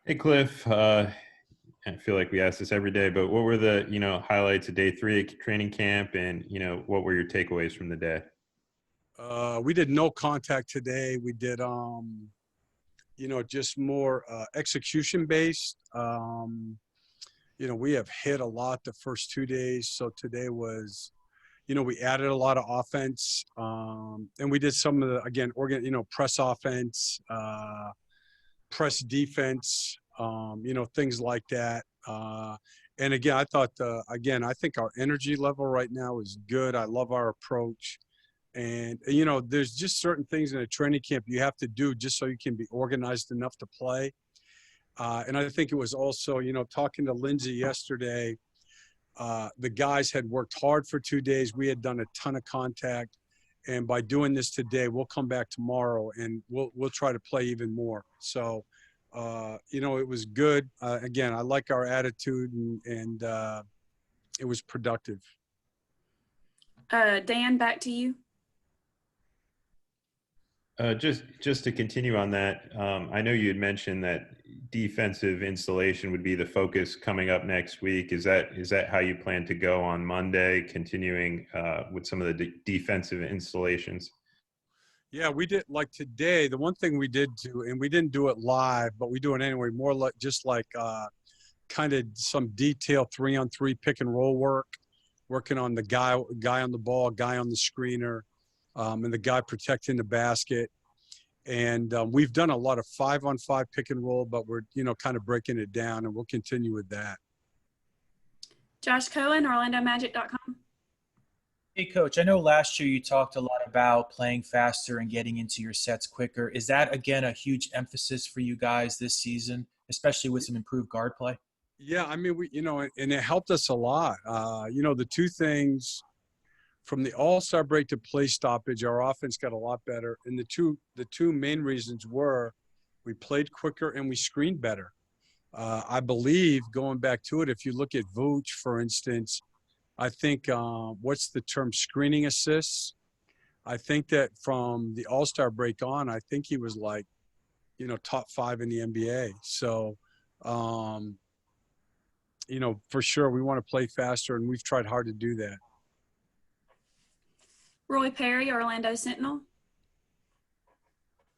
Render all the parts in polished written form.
Hey Cliff, I feel like we ask this every day, but what were the highlights of day three of training camp, and what were your takeaways from the day? We did no contact today. We did, just more execution based. We have hit a lot the first 2 days. So today was, we added a lot of offense. And we did some of the, again, press offense, press defense, things like that. And again, I think our energy level right now is good. I love our approach. And, there's just certain things in a training camp you have to do just so you can be organized enough to play. And I think it was also, talking to Lindsay yesterday, the guys had worked hard for 2 days. We had done a ton of contact. And by doing this today, we'll come back tomorrow and we'll try to play even more. So, it was good. Again, I like our attitude and it was productive. Dan, back to you. Just to continue on that, I know you had mentioned that defensive installation would be the focus coming up next week. Is that how you plan to go on Monday, continuing with some of the defensive installations? Yeah, we did like today. The one thing we did do, and we didn't do it live, but we do it anyway, more like just like kind of some detailed 3-on-3 pick and roll work, working on the guy on the ball, guy on the screener, and the guy protecting the basket. And we've done a lot of 5-on-5 pick and roll, but we're kind of breaking it down, and we'll continue with that. Josh Cohen, OrlandoMagic.com. Hey, Coach, I know last year you talked a lot about playing faster and getting into your sets quicker. Is that, again, a huge emphasis for you guys this season, especially with some improved guard play? Yeah, I mean, and it helped us a lot. The two things from the All-Star break to play stoppage, our offense got a lot better. And the two main reasons were we played quicker and we screened better. I believe, going back to it, if you look at Vooch, for instance, I think what's the term, screening assists? I think that from the All-Star break on, I think he was like, top 5 in the NBA. So, for sure we want to play faster, and we've tried hard to do that. Roy Perry, Orlando Sentinel.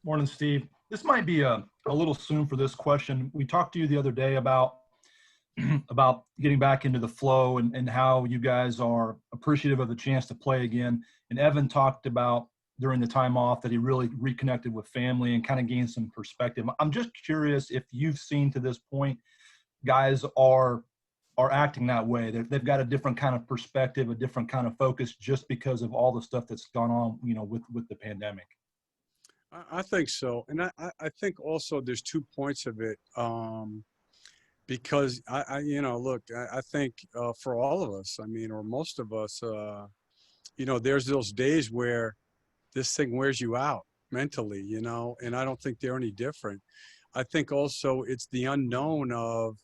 Morning, Steve. This might be a little soon for this question. We talked to you the other day about about getting back into the flow and how you guys are appreciative of the chance to play again. And Evan talked about during the time off that he really reconnected with family and kind of gained some perspective. I'm just curious if you've seen to this point guys are acting that way. They've got a different kind of perspective, a different kind of focus just because of all the stuff that's gone on, with the pandemic. I think so. And I think also there's 2 points of it. Because I think for all of us, I mean, or most of us, there's those days where this thing wears you out mentally, and I don't think they're any different. I think also it's the unknown of,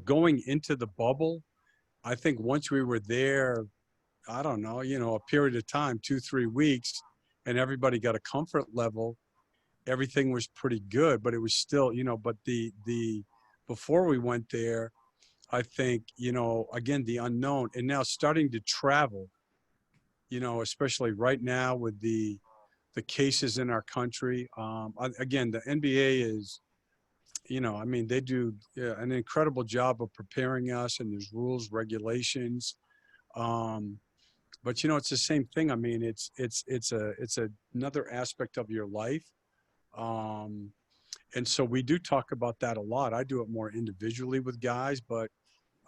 going into the bubble. I think once we were there, I don't know, a period of time, 2-3 weeks, and everybody got a comfort level, everything was pretty good, but it was still, but the before we went there, I think, again, the unknown, and now starting to travel, especially right now with the cases in our country. Again, the NBA is, I mean, they do an incredible job of preparing us, and there's rules, regulations. But it's the same thing. I mean, it's another aspect of your life. And so we do talk about that a lot. I do it more individually with guys, but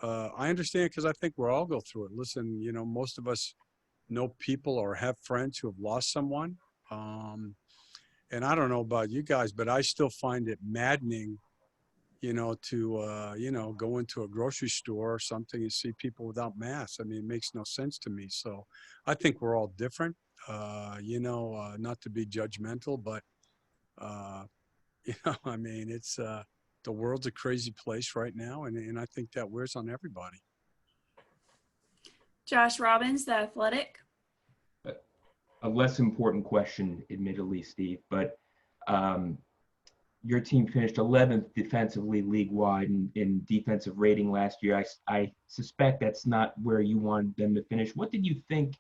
I understand, because I think we all go through it. Listen, most of us know people or have friends who have lost someone. And I don't know about you guys, but I still find it maddening, to go into a grocery store or something and see people without masks. I mean, it makes no sense to me. So I think we're all different, not to be judgmental, but I mean, it's the world's a crazy place right now, and I think that wears on everybody. Josh Robbins, The Athletic. A less important question, admittedly, Steve, but your team finished 11th defensively league-wide in defensive rating last year. I suspect that's not where you wanted them to finish. What did you think?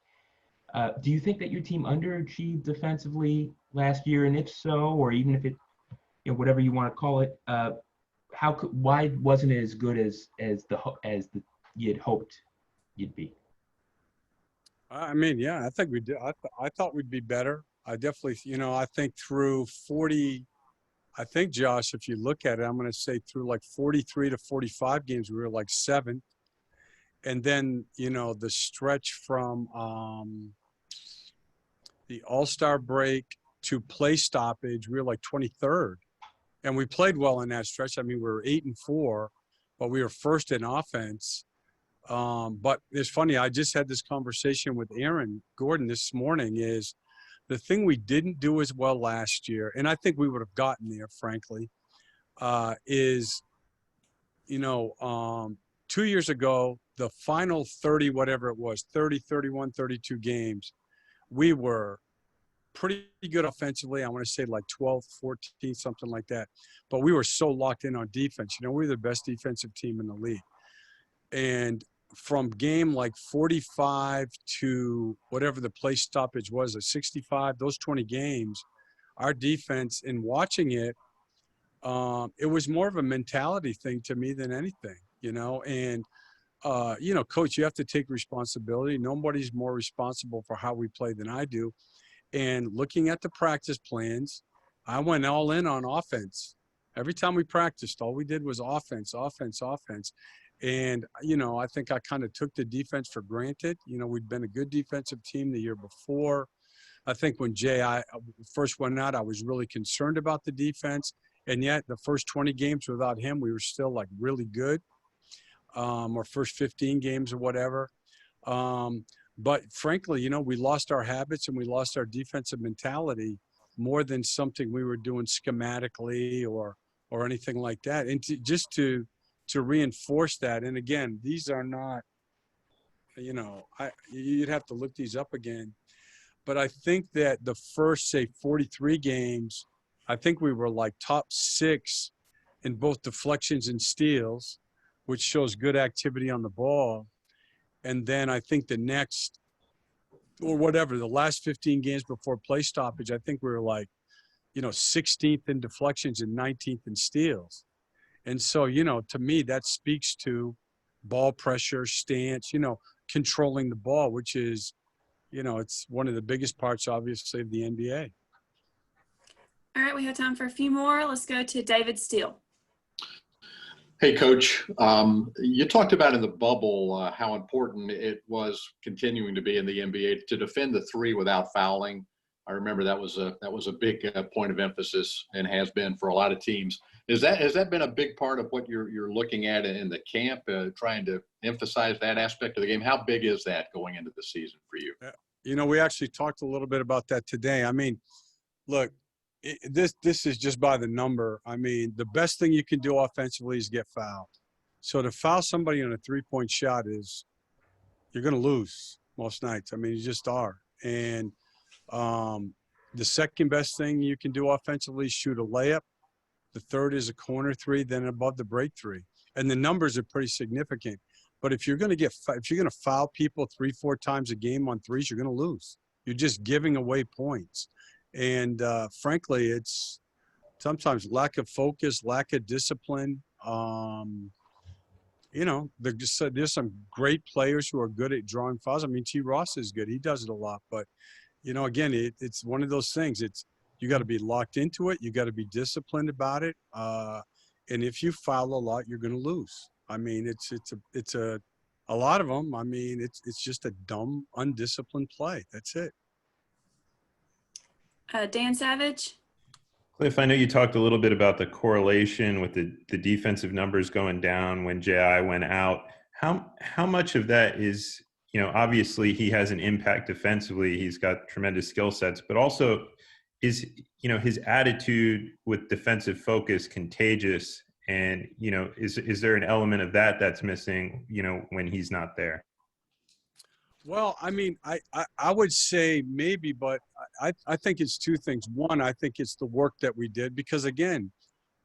Do you think that your team underachieved defensively last year? And if so, or even if it, whatever you want to call it, why wasn't it as good as you'd hoped you'd be? I mean, yeah, I think we did. I thought we'd be better. I definitely, I think through 40, I think, Josh, if you look at it, I'm going to say through like 43 to 45 games, we were like 7th. And then, the stretch from the All-Star break to play stoppage, we were like 23rd. And we played well in that stretch. I mean, we were 8-4, but we were first in offense. But it's funny, I just had this conversation with Aaron Gordon this morning, is the thing we didn't do as well last year, and I think we would have gotten there, frankly, is, 2 years ago, the final 30, whatever it was, 30, 31, 32 games, we were pretty good offensively. I want to say like 12, 14, something like that. But we were so locked in on defense. We were the best defensive team in the league. And from game like 45 to whatever the play stoppage was at 65, those 20 games, our defense, in watching it, it was more of a mentality thing to me than anything, and, Coach, you have to take responsibility. Nobody's more responsible for how we play than I do. And looking at the practice plans, I went all in on offense. Every time we practiced, all we did was offense, offense, offense. And, I think I kind of took the defense for granted. We'd been a good defensive team the year before. I think when J.I. first went out, I was really concerned about the defense. And yet the first 20 games without him, we were still like really good, or first 15 games or whatever. But frankly, we lost our habits and we lost our defensive mentality more than something we were doing schematically or anything like that. And to reinforce that. And again, these are not, you'd have to look these up again. But I think that the first, say, 43 games, I think we were like top 6 in both deflections and steals, which shows good activity on the ball. And then I think the next, or whatever, the last 15 games before play stoppage, I think we were like, 16th in deflections and 19th in steals. And so, to me, that speaks to ball pressure, stance, controlling the ball, which is, it's one of the biggest parts, obviously, of the NBA. All right, we have time for a few more. Let's go to David Steele. Hey, Coach. You talked about in the bubble how important it was continuing to be in the NBA to defend the 3 without fouling. I remember that was a big point of emphasis and has been for a lot of teams. Has that been a big part of what you're looking at in the camp, trying to emphasize that aspect of the game? How big is that going into the season for you? We actually talked a little bit about that today. I mean, look, this is just by the number. I mean, the best thing you can do offensively is get fouled. So to foul somebody on a 3-point shot is, you're going to lose most nights. I mean, you just are. And the second best thing you can do offensively is shoot a layup. The third is a corner 3, then above the break 3. And the numbers are pretty significant. But if you're going to foul people 3-4 times a game on threes, you're going to lose. You're just giving away points. And frankly, it's sometimes lack of focus, lack of discipline. There's some great players who are good at drawing fouls. I mean, T. Ross is good. He does it a lot. But, again, it's one of those things. You got to be locked into it. You got to be disciplined about it. And if you foul a lot, you're going to lose. I mean, it's a lot of them. I mean, it's just a dumb, undisciplined play. That's it. Dan Savage. Cliff, I know you talked a little bit about the correlation with the defensive numbers going down when J.I. went out. How much of that is, obviously he has an impact defensively. He's got tremendous skill sets, but also is, his attitude with defensive focus contagious? And, is there an element of that that's missing, when he's not there? Well, I mean, I would say maybe, but I think it's 2 things. One, I think it's the work that we did because, again,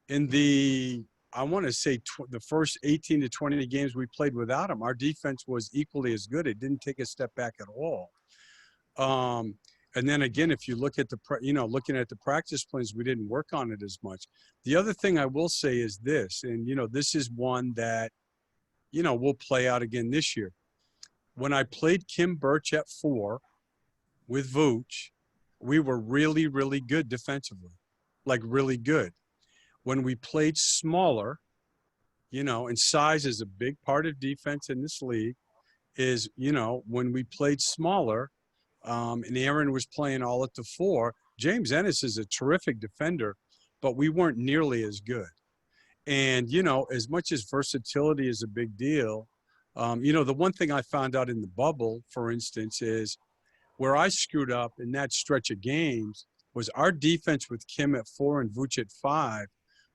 in the, I want to say the first 18 to 20 games we played without him, our defense was equally as good. It didn't take a step back at all. And then again, if you look at looking at the practice plans, we didn't work on it as much. The other thing I will say is this, and this is one that, will play out again this year. When I played Kim Birch at 4 with Vooch, we were really, really good defensively, like really good. When we played smaller, and size is a big part of defense in this league, is, when we played smaller, and Aaron was playing all at the 4, James Ennis is a terrific defender, but we weren't nearly as good. And, as much as versatility is a big deal, the one thing I found out in the bubble, for instance, is where I screwed up in that stretch of games was our defense with Kim at 4 and Vooch at 5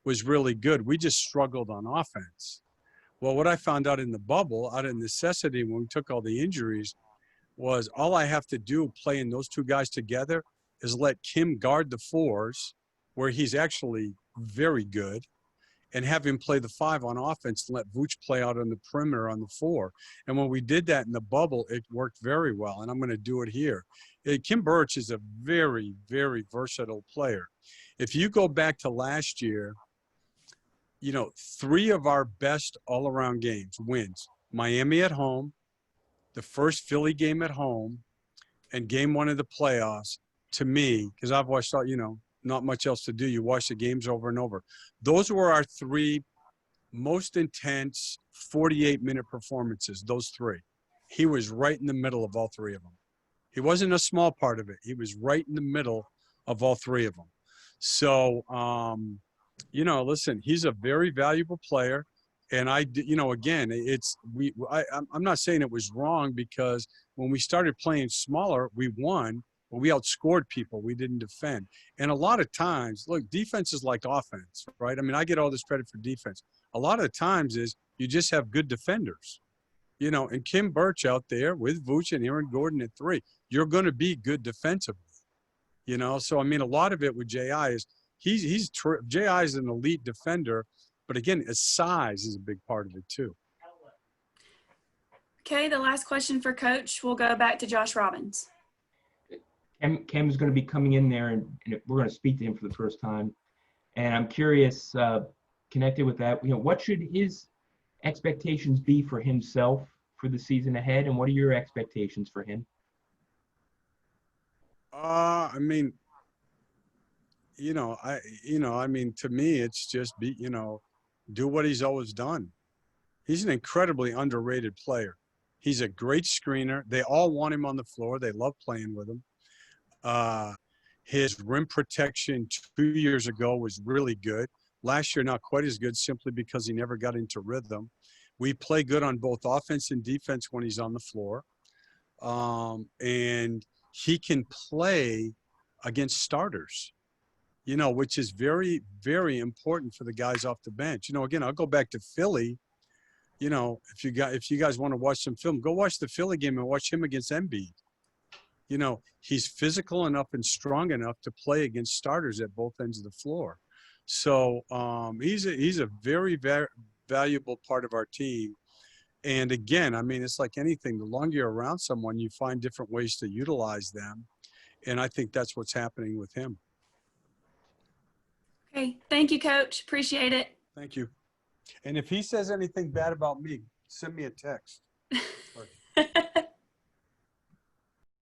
was really good. We just struggled on offense. Well, what I found out in the bubble, out of necessity, when we took all the injuries, was all I have to do playing those two guys together is let Kim guard the 4s, where he's actually very good, and have him play the 5 on offense and let Vooch play out on the perimeter on the 4. And when we did that in the bubble, it worked very well, and I'm going to do it here. Kim Birch is a very, very versatile player. If you go back to last year, 3 of our best all-around games wins: Miami at home, the first Philly game at home, and game 1 of the playoffs. To me, because I've watched all, not much else to do. You watch the games over and over. Those were our 3 most intense 48-minute performances, those 3. He was right in the middle of all 3 of them. He wasn't a small part of it. He was right in the middle of all 3 of them. So, listen, he's a very valuable player. And again, I'm not saying it was wrong, because when we started playing smaller, we won, but we outscored people. We didn't defend. And a lot of times, look, defense is like offense, right? I mean, I get all this credit for defense. A lot of the times is you just have good defenders, and Kim Birch out there with Vooch and Aaron Gordon at 3, you're going to be good defensively, So, I mean, a lot of it with J.I. is J.I. is an elite defender. But again, his size is a big part of it too. Okay, the last question for Coach. We'll go back to Josh Robbins. Cam is going to be coming in there, and we're going to speak to him for the first time. And I'm curious, connected with that, what should his expectations be for himself for the season ahead, and what are your expectations for him? I mean, to me, it's just do what he's always done. He's an incredibly underrated player. He's a great screener. They all want him on the floor. They love playing with him. His rim protection 2 years ago was really good. Last year, not quite as good, simply because he never got into rhythm. We play good on both offense and defense when he's on the floor. And he can play against starters, which is very, very important for the guys off the bench. Again, I'll go back to Philly. If you guys want to watch some film, go watch the Philly game and watch him against Embiid. He's physical enough and strong enough to play against starters at both ends of the floor. So he's a very, very valuable part of our team. And again, I mean, it's like anything. The longer you're around someone, you find different ways to utilize them. And I think that's what's happening with him. Okay, thank you, Coach. Appreciate it. Thank you. And if he says anything bad about me, send me a text.